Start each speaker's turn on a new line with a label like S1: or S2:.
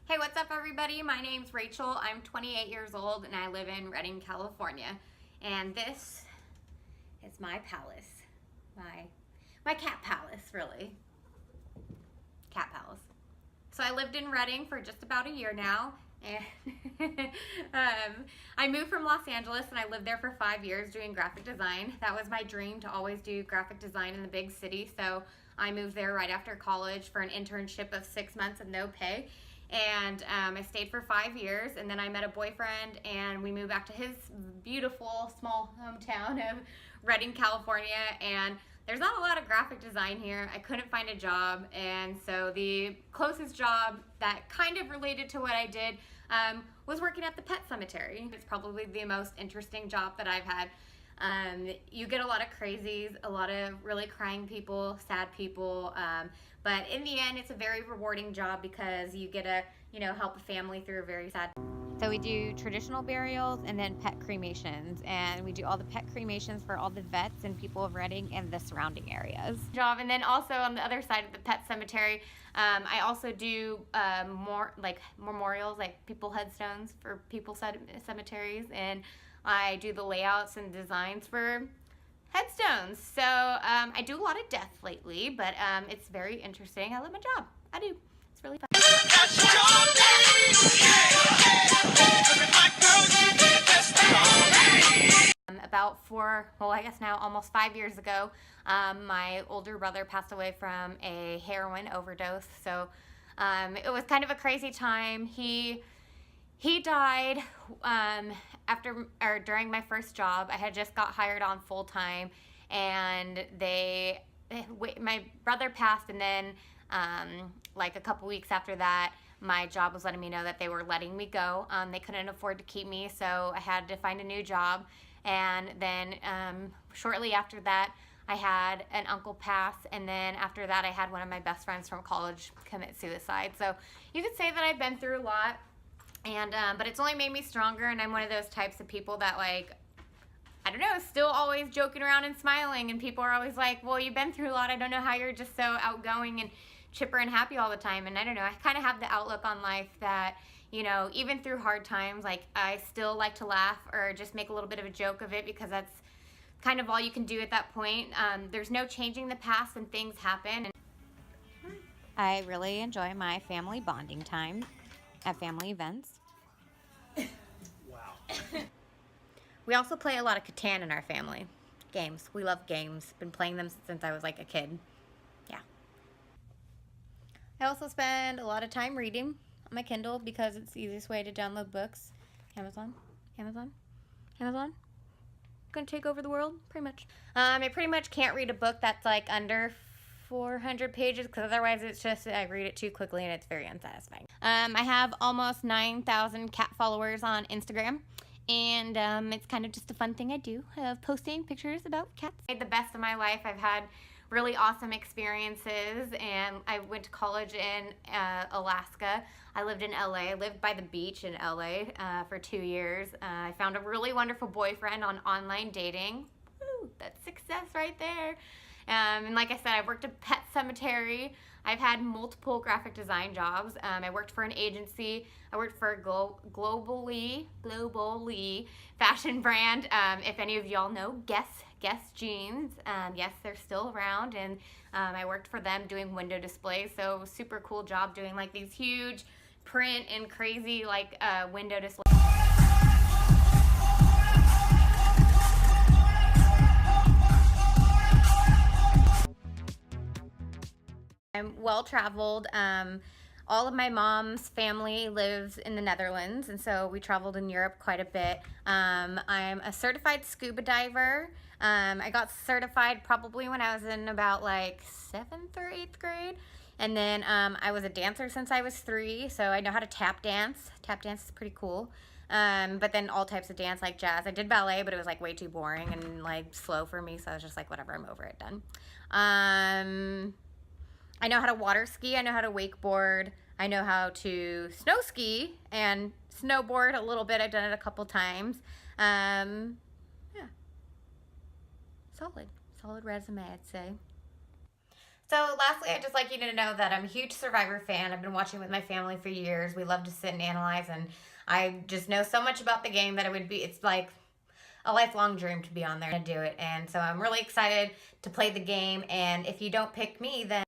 S1: Hey, what's up everybody? My name's Rachel. I'm 28 years old and I live in Redding, California. And this is my palace. My cat palace, really. Cat palace. So I lived in Redding for just about a year now. And I moved from Los Angeles and I lived there for 5 years doing graphic design. That was my dream, to always do graphic design in the big city. So I moved there right after college for an internship of 6 months of no pay. And I stayed for 5 years, and then I met a boyfriend and we moved back to his beautiful small hometown of Redding, California. And there's not a lot of graphic design here. I couldn't find a job, and so the closest job that kind of related to what I did was working at the pet cemetery. It's probably the most interesting job that I've had. You get a lot of crazies, a lot of really crying people, sad people, but in the end it's a very rewarding job because you get to, help a family through a very sad. So we do traditional burials and then pet cremations, and we do all the pet cremations for all the vets and people of Redding and the surrounding areas. And then also on the other side of the pet cemetery, I also do more like memorials, like people headstones for people cemeteries, and I do the layouts and designs for headstones. So I do a lot of death lately, but it's very interesting. I love my job. I do. It's really fun. About almost 5 years ago, my older brother passed away from a heroin overdose. So it was kind of a crazy time. He died during my first job. I had just got hired on full time, and my brother passed, and then like a couple weeks after that, my job was letting me know that they were letting me go. They couldn't afford to keep me, so I had to find a new job. And then shortly after that, I had an uncle pass, and then after that, I had one of my best friends from college commit suicide. So you could say that I've been through a lot, and but it's only made me stronger. And I'm one of those types of people that, like, I don't know, still always joking around and smiling, and people are always like, well, you've been through a lot. I don't know how you're just so outgoing and chipper and happy all the time. And I don't know, I kind of have the outlook on life that, even through hard times, like, I still like to laugh or just make a little bit of a joke of it, because that's kind of all you can do at that point. There's no changing the past when things happen. I really enjoy my family bonding time at family events. Wow. We also play a lot of Catan in our family. Games. We love games. Been playing them since I was like a kid. Yeah. I also spend a lot of time reading on my Kindle because it's the easiest way to download books. Amazon. Gonna take over the world, pretty much. I pretty much can't read a book that's like under 400 pages, because otherwise it's just, I read it too quickly and it's very unsatisfying. I have almost 9,000 cat followers on Instagram, and it's kind of just a fun thing I do, of posting pictures about cats. I had the best of my life. I've had really awesome experiences, and I went to college in Alaska. I lived in LA. I lived by the beach in LA for 2 years. I found a really wonderful boyfriend on online dating. Woo, that's success right there. And like I said, I've worked at Pet Cemetery. I've had multiple graphic design jobs. I worked for an agency. I worked for a globally fashion brand. If any of y'all know Guess Jeans. Yes, they're still around, and I worked for them doing window displays. So super cool job doing like these huge print and crazy like window displays. I'm well-traveled. All of my mom's family lives in the Netherlands, and so we traveled in Europe quite a bit. I'm a certified scuba diver. I got certified probably when I was in about like 7th or 8th grade. And then I was a dancer since I was 3, so I know how to tap dance. Tap dance is pretty cool. But then all types of dance, like jazz. I did ballet, but it was like way too boring and like slow for me, so I was just like, whatever, I'm over it, done. I know how to water ski. I know how to wakeboard. I know how to snow ski and snowboard a little bit. I've done it a couple times. Yeah. Solid resume, I'd say. So lastly, I'd just like you to know that I'm a huge Survivor fan. I've been watching with my family for years. We love to sit and analyze, and I just know so much about the game that it's like a lifelong dream to be on there and do it. And so I'm really excited to play the game, and if you don't pick me, then